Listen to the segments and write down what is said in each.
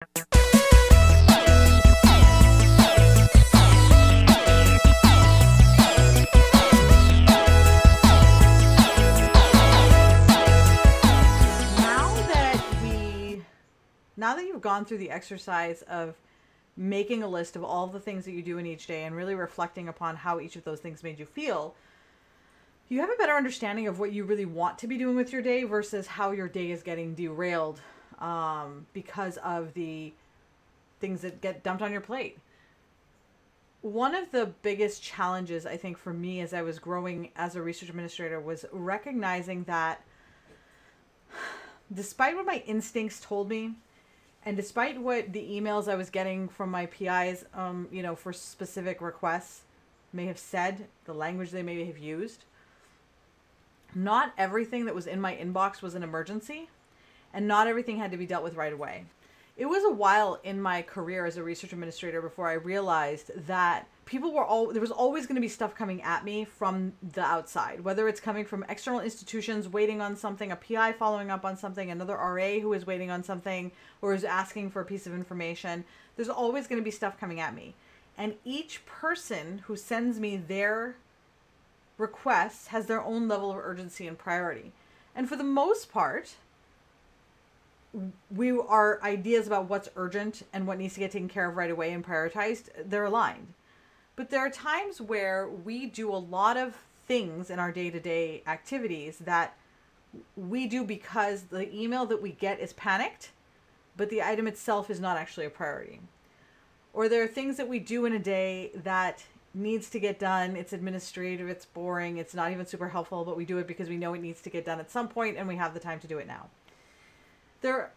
Now that you've gone through the exercise of making a list of all the things that you do in each day and really reflecting upon how each of those things made you feel, you have a better understanding of what you really want to be doing with your day versus how your day is getting derailed because of the things that get dumped on your plate. One of the biggest challenges, I think, for me as I was growing as a research administrator was recognizing that despite what my instincts told me, and despite what the emails I was getting from my PIs, for specific requests may have said, the language they may have used, not everything that was in my inbox was an emergency, and not everything had to be dealt with right away. It was a while in my career as a research administrator before I realized that there was always going to be stuff coming at me from the outside, whether it's coming from external institutions waiting on something, a PI following up on something, another RA who is waiting on something, or is asking for a piece of information. There's always going to be stuff coming at me. And each person who sends me their requests has their own level of urgency and priority. And for the most part, our ideas about what's urgent and what needs to get taken care of right away and prioritized, they're aligned. But there are times where we do a lot of things in our day-to-day activities that we do because the email that we get is panicked, but the item itself is not actually a priority. Or there are things that we do in a day that needs to get done. It's administrative, it's boring, it's not even super helpful, but we do it because we know it needs to get done at some point and we have the time to do it now. There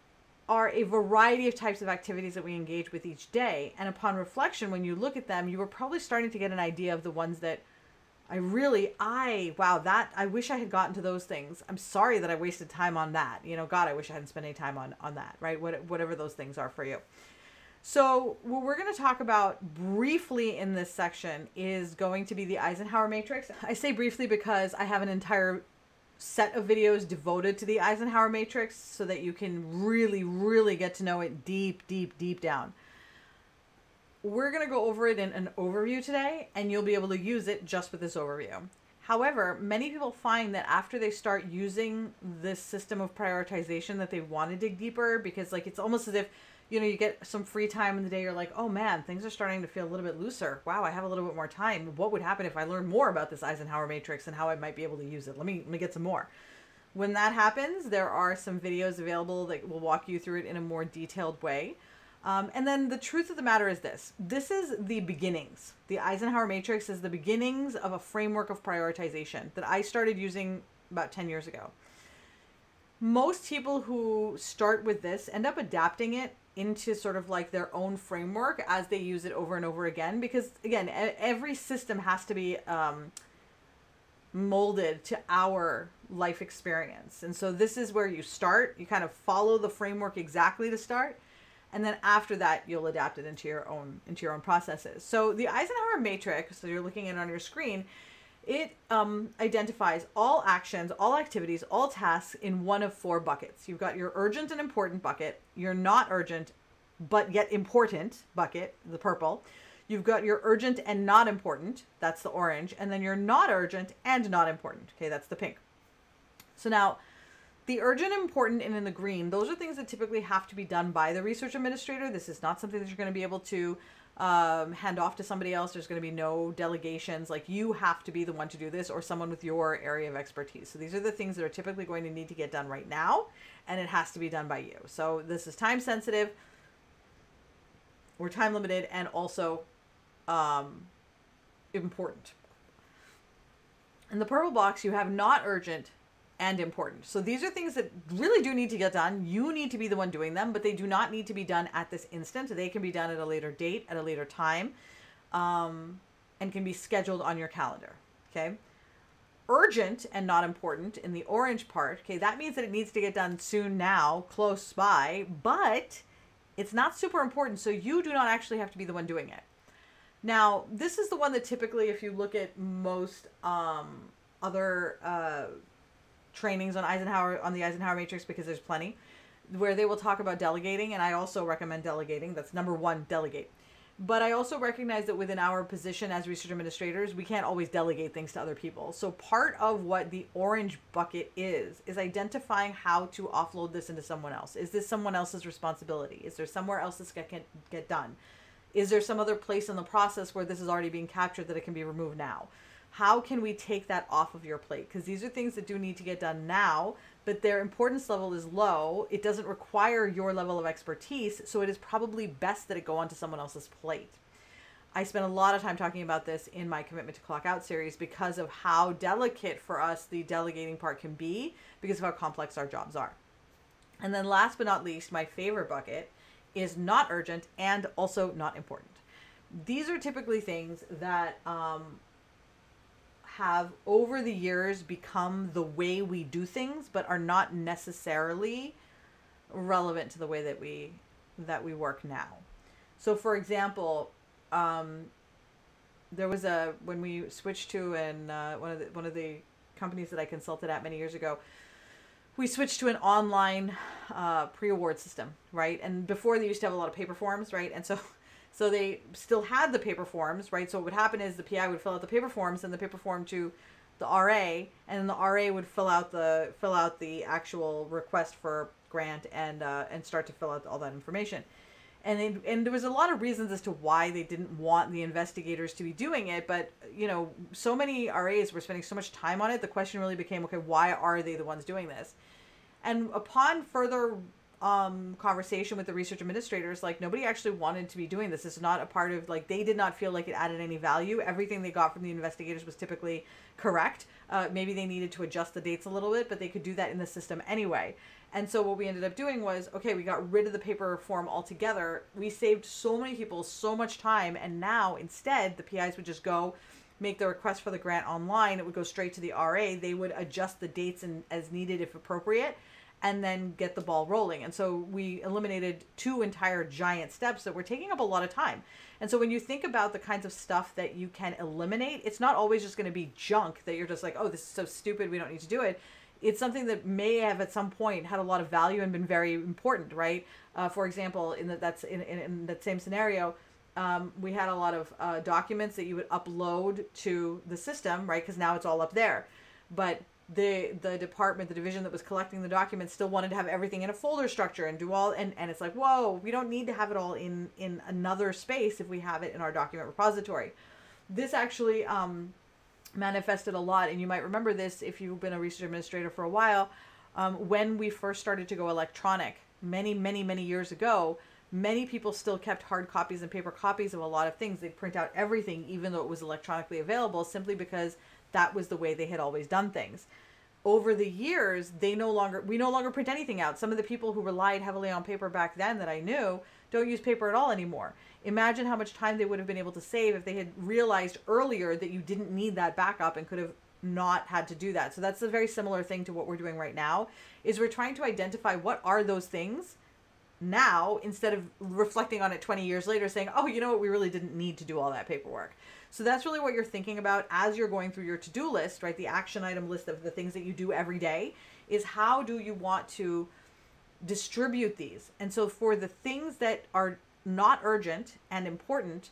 are a variety of types of activities that we engage with each day. And upon reflection, when you look at them, you were probably starting to get an idea of the ones that I wish I had gotten to those things. I'm sorry that I wasted time on that. God, I wish I hadn't spent any time on that, right? Whatever those things are for you. So what we're going to talk about briefly in this section is going to be the Eisenhower Matrix. I say briefly because I have an entire set of videos devoted to the Eisenhower Matrix so that you can really, really get to know it deep, deep, deep down. We're going to go over it in an overview today, and you'll be able to use it just with this overview. However, many people find that after they start using this system of prioritization that they want to dig deeper, because it's almost as if you get some free time in the day. You're like, oh man, things are starting to feel a little bit looser. Wow, I have a little bit more time. What would happen if I learned more about this Eisenhower Matrix and how I might be able to use it? Let me get some more. When that happens, there are some videos available that will walk you through it in a more detailed way. And then the truth of the matter is this. This is the beginnings. The Eisenhower Matrix is the beginnings of a framework of prioritization that I started using about 10 years ago. Most people who start with this end up adapting it into sort of like their own framework as they use it over and over again, because again, every system has to be molded to our life experience. And so this is where you start. You kind of follow the framework exactly to start, and then after that you'll adapt it into your own processes. So the Eisenhower Matrix, so you're looking at it on your screen, it identifies all actions, all activities, all tasks in one of 4 buckets. You've got your urgent and important bucket, your not urgent but yet important bucket, the purple. You've got your urgent and not important, that's the orange, and then your not urgent and not important, okay, that's the pink. So now, the urgent, important, and in the green, those are things that typically have to be done by the research administrator. This is not something that you're going to be able to hand off to somebody else. There's going to be no delegations. Like, you have to be the one to do this, or someone with your area of expertise. So these are the things that are typically going to need to get done right now, and it has to be done by you. So this is time sensitive, or time limited, and also important. In the purple box, you have not urgent and important. So these are things that really do need to get done. You need to be the one doing them, but they do not need to be done at this instant. They can be done at a later date, at a later time, and can be scheduled on your calendar. Okay. Urgent and not important in the orange part. Okay. That means that it needs to get done soon now, close by, but it's not super important. So you do not actually have to be the one doing it. Now, this is the one that typically, if you look at most other trainings on the Eisenhower Matrix, because there's plenty, where they will talk about delegating, and I also recommend delegating. That's number one, delegate. But I also recognize that within our position as research administrators, we can't always delegate things to other people. So part of what the orange bucket is identifying how to offload this into someone else. Is this someone else's responsibility? Is there somewhere else this can get done? Is there some other place in the process where this is already being captured that it can be removed now? How can we take that off of your plate? Because these are things that do need to get done now, but their importance level is low. It doesn't require your level of expertise, so it is probably best that it go onto someone else's plate. I spent a lot of time talking about this in my Commitment to Clockout series because of how delicate for us the delegating part can be because of how complex our jobs are. And then last but not least, my favorite bucket is not urgent and also not important. These are typically things that have over the years become the way we do things, but are not necessarily relevant to the way that we work now. So for example, there was when we switched to one of the companies that I consulted at many years ago, we switched to an online pre-award system, right? And before they used to have a lot of paper forms, right? And so they still had the paper forms, right? So what would happen is the PI would fill out the paper forms and the paper form to the RA, and then the RA would fill out the actual request for grant and start to fill out all that information. And there was a lot of reasons as to why they didn't want the investigators to be doing it, but so many RAs were spending so much time on it. The question really became, okay, why are they the ones doing this? And upon further conversation with the research administrators, nobody actually wanted to be doing this. It's not a part of, they did not feel like it added any value. Everything they got from the investigators was typically correct. Maybe they needed to adjust the dates a little bit, but they could do that in the system anyway. And so what we ended up doing was, okay, we got rid of the paper form altogether. We saved so many people so much time, and now instead the PIs would just go make the request for the grant online. It would go straight to the RA. They would adjust the dates as needed if appropriate, and then get the ball rolling. And so we eliminated 2 entire giant steps that were taking up a lot of time. And so when you think about the kinds of stuff that you can eliminate, it's not always just going to be junk that you're just like, oh, this is so stupid, we don't need to do it. It's something that may have at some point had a lot of value and been very important, right? For example, in that same scenario, we had a lot of documents that you would upload to the system, right? Because now it's all up there. But the division that was collecting the documents still wanted to have everything in a folder structure and do all, and it's like, whoa, we don't need to have it all in another space if we have it in our document repository. This actually manifested a lot, and you might remember this if you've been a research administrator for a while. When we first started to go electronic many years ago, many people still kept hard copies and paper copies of a lot of things. They'd print out everything even though it was electronically available, simply because that was the way they had always done things. Over the years, we no longer print anything out. Some of the people who relied heavily on paper back then that I knew don't use paper at all anymore. Imagine how much time they would have been able to save if they had realized earlier that you didn't need that backup and could have not had to do that. So that's a very similar thing to what we're doing right now, is we're trying to identify what are those things now, instead of reflecting on it 20 years later saying, oh, you know what, we really didn't need to do all that paperwork. So that's really what you're thinking about as you're going through your to-do list, right? The action item list of the things that you do every day is, how do you want to distribute these? And so for the things that are not urgent and important,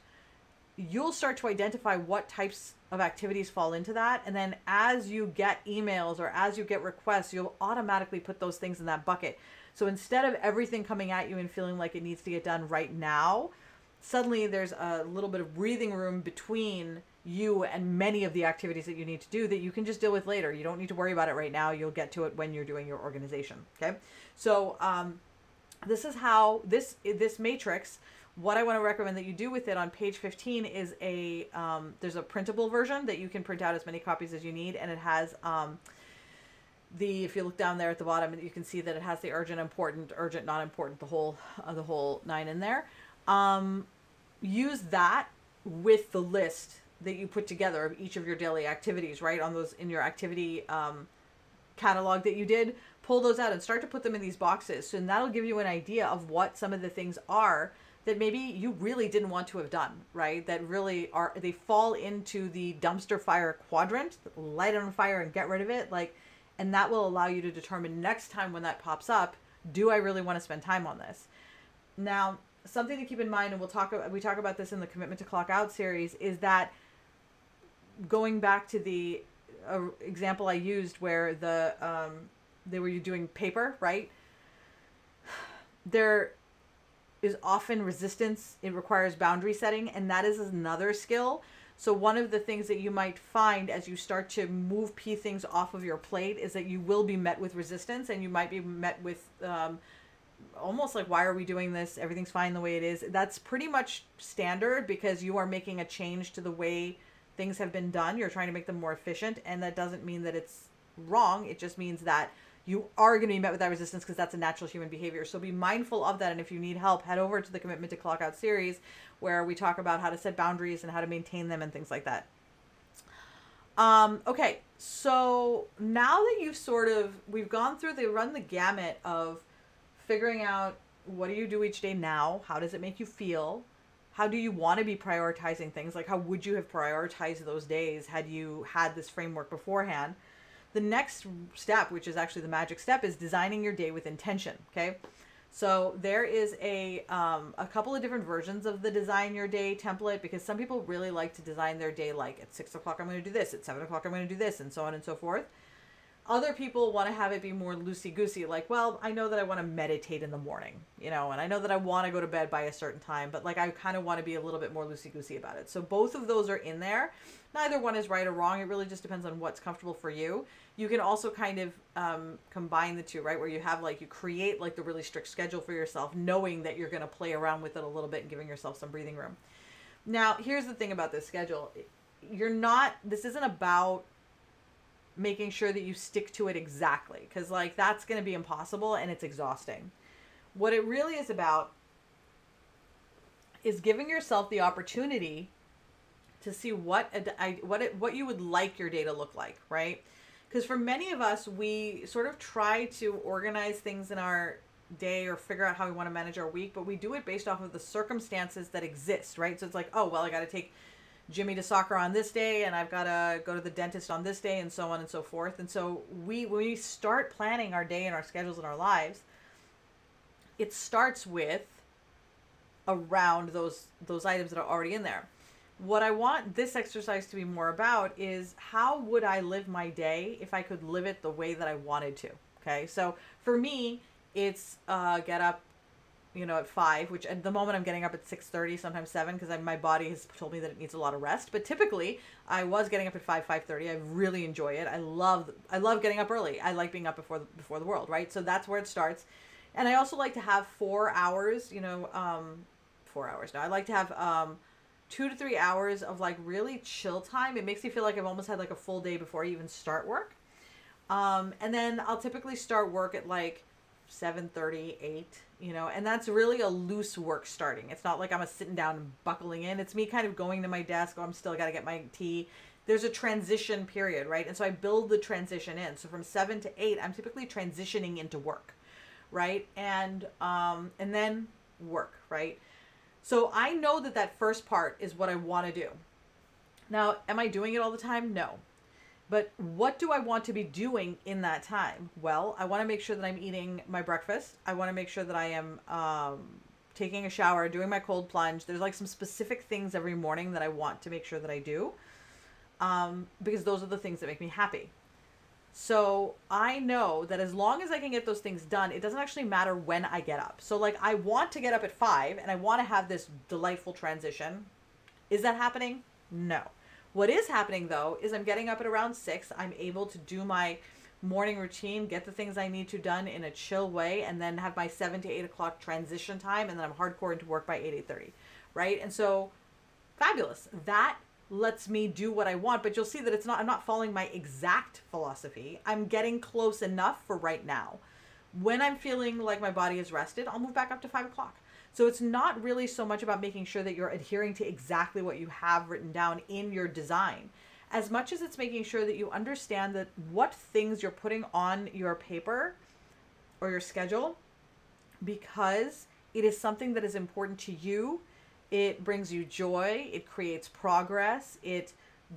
you'll start to identify what types of activities fall into that. And then as you get emails or as you get requests, you'll automatically put those things in that bucket. So instead of everything coming at you and feeling like it needs to get done right now, suddenly there's a little bit of breathing room between you and many of the activities that you need to do that you can just deal with later. You don't need to worry about it right now. You'll get to it when you're doing your organization. Okay. So this is how this matrix, what I want to recommend that you do with it on page 15 is there's a printable version that you can print out as many copies as you need. And it has, if you look down there at the bottom, you can see that it has the urgent, important, urgent, not important, the whole 9 in there. Use that with the list that you put together of each of your daily activities, right? On those, in your activity catalog that you did, pull those out and start to put them in these boxes. So that'll give you an idea of what some of the things are that maybe you really didn't want to have done, right? That really are, they fall into the dumpster fire quadrant, light it on fire and get rid of it. And that will allow you to determine next time when that pops up, Do I really want to spend time on this? Now, something to keep in mind, and we talk about this in the Commitment to Clock Out series, is that going back to the example I used where they were doing paper, right? There is often resistance. It requires boundary setting, and that is another skill. So one of the things that you might find as you start to move things off of your plate is that you will be met with resistance, and you might be met with almost like, why are we doing this? Everything's fine the way it is. That's pretty much standard because you are making a change to the way things have been done. You're trying to make them more efficient, and that doesn't mean that it's wrong. It just means that you are going to be met with that resistance because that's a natural human behavior. So be mindful of that. And if you need help, head over to the Commitment to Clock Out series where we talk about how to set boundaries and how to maintain them and things like that. Okay, so now that we've gone through run the gamut of figuring out what do you do each day now? How does it make you feel? How do you want to be prioritizing things? Like, how would you have prioritized those days had you had this framework beforehand? The next step, which is actually the magic step, is designing your day with intention. Okay. So there is a couple of different versions of the design your day template, because some people really like to design their day like at 6 o'clock, I'm going to do this, at 7 o'clock, I'm going to do this, and so on and so forth. Other people want to have it be more loosey-goosey, like, well, I know that I want to meditate in the morning, and I know that I want to go to bed by a certain time, but like I kind of want to be a little bit more loosey-goosey about it. So both of those are in there. Neither one is right or wrong. It really just depends on what's comfortable for you. You can also kind of combine the two, right? Where you have you create the really strict schedule for yourself, knowing that you're going to play around with it a little bit and giving yourself some breathing room. Now, here's the thing about this schedule. This isn't about making sure that you stick to it exactly, because that's going to be impossible and it's exhausting. What it really is about is giving yourself the opportunity to see what you would like your day to look like, right? Because for many of us, we sort of try to organize things in our day or figure out how we want to manage our week, but we do it based off of the circumstances that exist, right? So it's like, oh, well, I got to take Jimmy to soccer on this day, and I've got to go to the dentist on this day, and so on and so forth. And so when we start planning our day and our schedules and our lives, it starts with around those items that are already in there. What I want this exercise to be more about is, how would I live my day if I could live it the way that I wanted to? Okay, so for me, it's get up, at 5, which at the moment I'm getting up at 6:30, sometimes 7, because my body has told me that it needs a lot of rest. But typically, I was getting up at 5:30. I really enjoy it. I love getting up early. I like being up before the world, right? So that's where it starts. And I also like to have 4 hours. 4 hours. Now I like to have 2 to 3 hours of really chill time. It makes me feel like I've almost had a full day before I even start work. And then I'll typically start work at 7:30, 8, and that's really a loose work starting. It's not like I'm sitting down and buckling in. It's me kind of going to my desk. Oh, I'm still got to get my tea. There's a transition period, right? And so I build the transition in. So from 7 to 8, I'm typically transitioning into work, right? And then work, right? So I know that first part is what I want to do. Now, am I doing it all the time? No. But what do I want to be doing in that time? Well, I want to make sure that I'm eating my breakfast. I want to make sure that I am taking a shower, doing my cold plunge. There's some specific things every morning that I want to make sure that I do, because those are the things that make me happy. So I know that as long as I can get those things done, it doesn't actually matter when I get up. So I want to get up at 5 and I want to have this delightful transition. Is that happening? No. What is happening though is I'm getting up at around 6. I'm able to do my morning routine, get the things I need to done in a chill way, and then have my 7 to 8 o'clock transition time, and then I'm hardcore into work by 8:30, right? And so fabulous. That lets me do what I want, but you'll see that I'm not following my exact philosophy. I'm getting close enough for right now. When I'm feeling like my body is rested, I'll move back up to 5 o'clock. So it's not really so much about making sure that you're adhering to exactly what you have written down in your design, as much as it's making sure that you understand that what things you're putting on your paper or your schedule, because it is something that is important to you. It brings you joy. It creates progress. It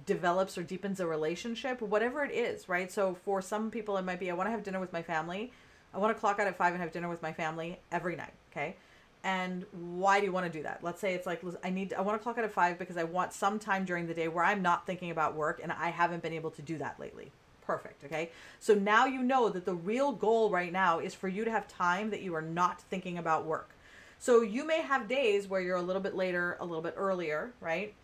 develops or deepens a relationship, whatever it is, right? So for some people, it might be, I want to have dinner with my family. I want to clock out at 5 and have dinner with my family every night. Okay. And why do you want to do that? Let's say it's like, I want to clock out at 5 because I want some time during the day where I'm not thinking about work, and I haven't been able to do that lately. Perfect. Okay. So now you know that the real goal right now is for you to have time that you are not thinking about work. So you may have days where you're a little bit later, a little bit earlier, right?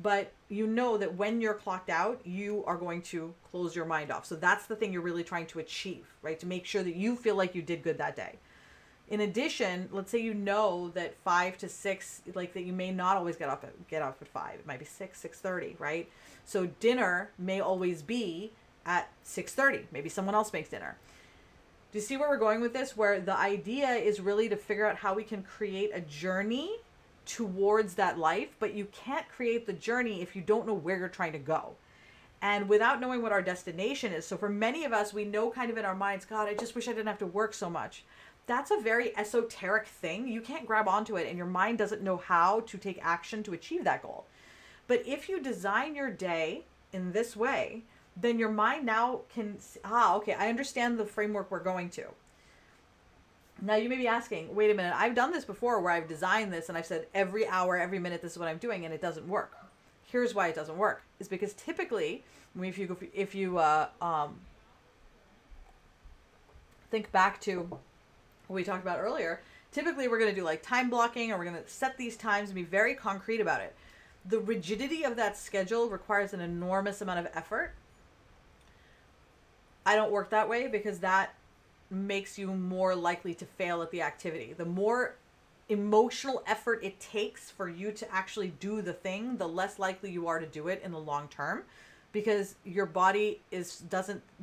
But you know that when you're clocked out, you are going to close your mind off. So that's the thing you're really trying to achieve, right? To make sure that you feel like you did good that day. In addition, let's say you know that 5 to 6, like that you may not always get off at 5. It might be 6, 6:30, right? So dinner may always be at 6:30. Maybe someone else makes dinner. Do you see where we're going with this? Where the idea is really to figure out how we can create a journey towards that life, but you can't create the journey if you don't know where you're trying to go. And without knowing what our destination is. So for many of us, we know kind of in our minds, God, I just wish I didn't have to work so much. That's a very esoteric thing. You can't grab onto it, and your mind doesn't know how to take action to achieve that goal. But if you design your day in this way, then your mind now can, okay, I understand the framework we're going to. Now you may be asking, wait a minute, I've done this before where I've designed this and I've said every hour, every minute, this is what I'm doing, and it doesn't work. Here's why it doesn't work. It's because typically, if you think back to what we talked about earlier, typically we're going to do like time blocking, or we're going to set these times and be very concrete about it. The rigidity of that schedule requires an enormous amount of effort. I don't work that way because that makes you more likely to fail at the activity. The more emotional effort it takes for you to actually do the thing, the less likely you are to do it in the long term, because your body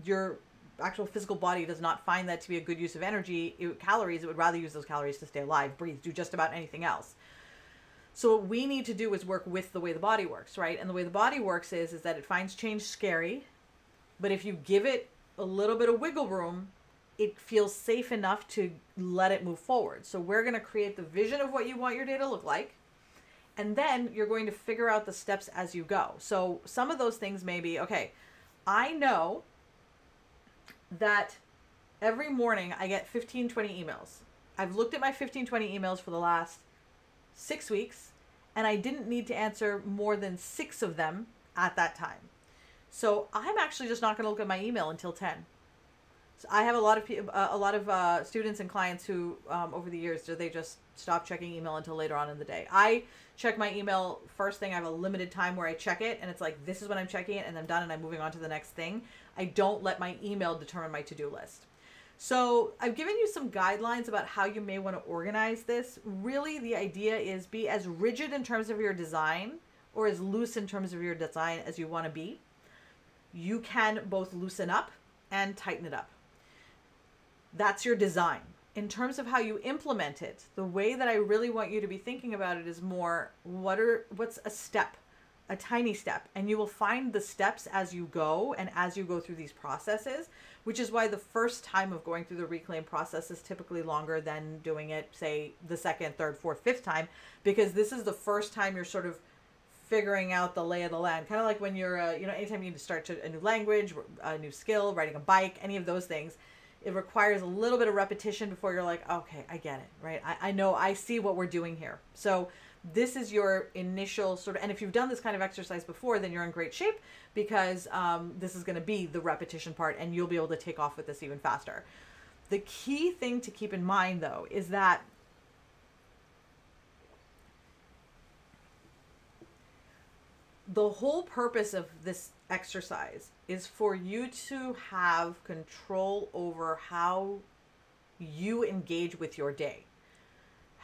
your actual physical body does not find that to be a good use of energy, calories. It would rather use those calories to stay alive, breathe, do just about anything else. So what we need to do is work with the way the body works, right? And the way the body works is that it finds change scary, but if you give it a little bit of wiggle room, it feels safe enough to let it move forward. So we're going to create the vision of what you want your day to look like. And then you're going to figure out the steps as you go. So some of those things may be, okay, I know that every morning I get 15, 20 emails. I've looked at my 15, 20 emails for the last 6 weeks, and I didn't need to answer more than 6 of them at that time. So I'm actually just not going to look at my email until 10. So I have a lot of students and clients who, over the years, they just stop checking email until later on in the day. I check my email first thing. I have a limited time where I check it, and it's like, this is when I'm checking it, and I'm done, and I'm moving on to the next thing. I don't let my email determine my to-do list. So I've given you some guidelines about how you may want to organize this. Really, the idea is be as rigid in terms of your design, or as loose in terms of your design as you want to be. You can both loosen up and tighten it up. That's your design. In terms of how you implement it, the way that I really want you to be thinking about it is more, what's a step, a tiny step, and you will find the steps as you go and as you go through these processes, which is why the first time of going through the reclaim process is typically longer than doing it, say, the second, third, fourth, fifth time, because this is the first time you're sort of figuring out the lay of the land. Kind of like when you're, anytime you need to start a new language, a new skill, riding a bike, any of those things, it requires a little bit of repetition before you're like, okay, I get it, right? I know, I see what we're doing here. So this is your initial sort of, and if you've done this kind of exercise before, then you're in great shape, because this is going to be the repetition part, and you'll be able to take off with this even faster. The key thing to keep in mind, though, is that the whole purpose of this exercise is for you to have control over how you engage with your day,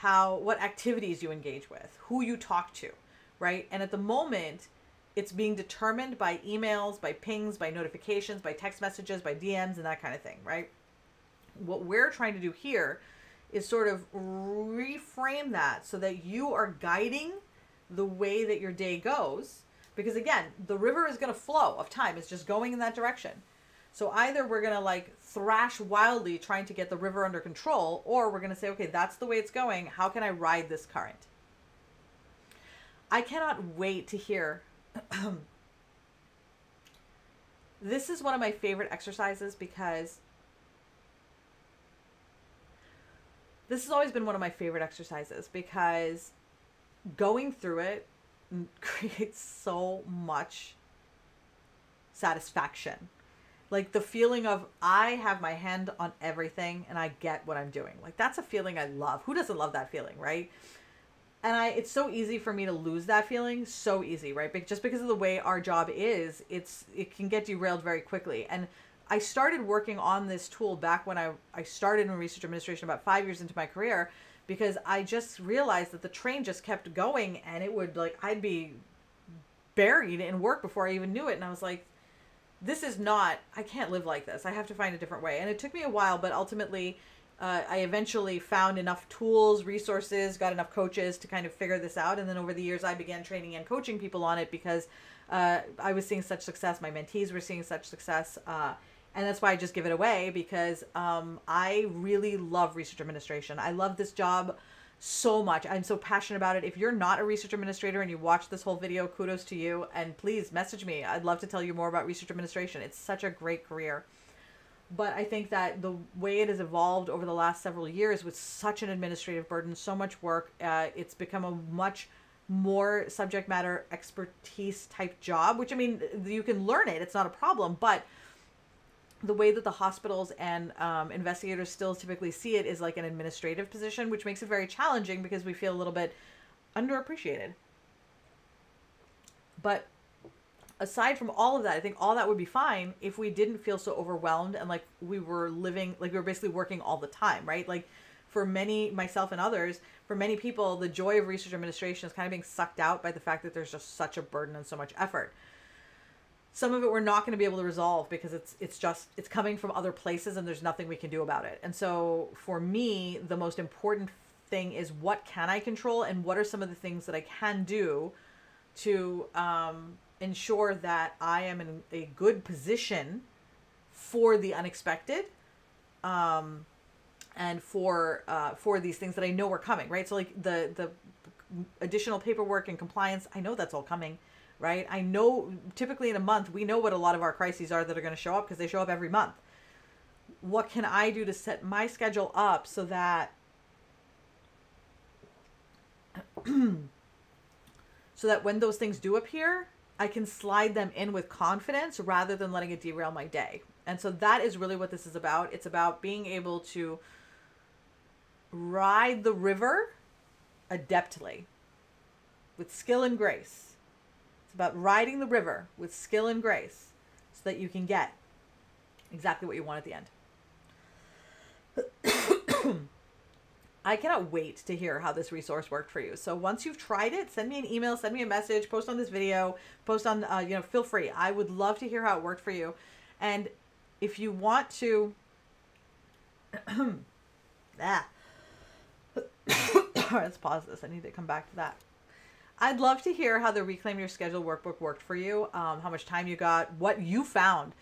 what activities you engage with, who you talk to, right? And at the moment, it's being determined by emails, by pings, by notifications, by text messages, by DMs, and that kind of thing, right? What we're trying to do here is sort of reframe that so that you are guiding the way that your day goes. Because again, the river is going to flow of time. It's just going in that direction. So either we're going to like thrash wildly trying to get the river under control, or we're going to say, okay, that's the way it's going. How can I ride this current? I cannot wait to hear. This is one of my favorite exercises because this has always been one of my favorite exercises because going through it creates so much satisfaction. Like the feeling of I have my hand on everything and I get what I'm doing. Like that's a feeling I love. Who doesn't love that feeling, right? And it's so easy for me to lose that feeling. So easy, right? Just because of the way our job is, it can get derailed very quickly. And I started working on this tool back when I started in research administration about 5 years into my career, because I just realized that the train just kept going and it would I'd be buried in work before I even knew it. And I was like, this is not, I can't live like this. I have to find a different way. And it took me a while, but ultimately I eventually found enough tools, resources, got enough coaches to kind of figure this out. And then over the years, I began training and coaching people on it because I was seeing such success. My mentees were seeing such success. And that's why I just give it away, because I really love research administration. I love this job so much. I'm so passionate about it. If you're not a research administrator and you watch this whole video, kudos to you. And please message me. I'd love to tell you more about research administration. It's such a great career. But I think that the way it has evolved over the last several years with such an administrative burden, so much work, it's become a much more subject matter expertise type job, which, I mean, you can learn it. It's not a problem. But the way that the hospitals and investigators still typically see it is like an administrative position, which makes it very challenging because we feel a little bit underappreciated. But aside from all of that, I think all that would be fine if we didn't feel so overwhelmed and like we were living, like we were basically working all the time, right? Like for many, myself and others, for many people, the joy of research administration is kind of being sucked out by the fact that there's just such a burden and so much effort. Some of it we're not going to be able to resolve because it's coming from other places and there's nothing we can do about it. And so for me, the most important thing is what can I control and what are some of the things that I can do to ensure that I am in a good position for the unexpected, and for these things that I know are coming, right? So like the additional paperwork and compliance, I know that's all coming. Right? I know typically in a month, we know what a lot of our crises are that are going to show up because they show up every month. What can I do to set my schedule up so that when those things do appear, I can slide them in with confidence rather than letting it derail my day. And so that is really what this is about. It's about being able to ride the river adeptly with skill and grace. About riding the river with skill and grace so that you can get exactly what you want at the end. I cannot wait to hear how this resource worked for you. So once you've tried it, send me an email, send me a message, post on this video, post on, feel free. I would love to hear how it worked for you. And if you want to, all right, let's pause this. I need to come back to that. I'd love to hear how the Reclaim Your Schedule workbook worked for you, how much time you got, what you found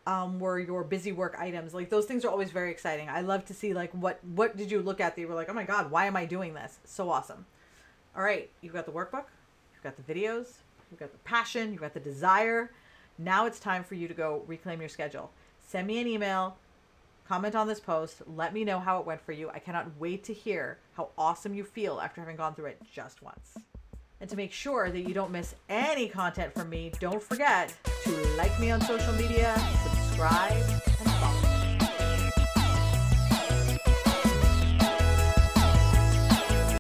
were your busy work items. Like those things are always very exciting. I love to see like what did you look at that you were like, oh my God, why am I doing this? So awesome. All right, you've got the workbook, you've got the videos, you've got the passion, you've got the desire. Now it's time for you to go reclaim your schedule. Send me an email, comment on this post, let me know how it went for you. I cannot wait to hear how awesome you feel after having gone through it just once. And to make sure that you don't miss any content from me, don't forget to like me on social media, subscribe,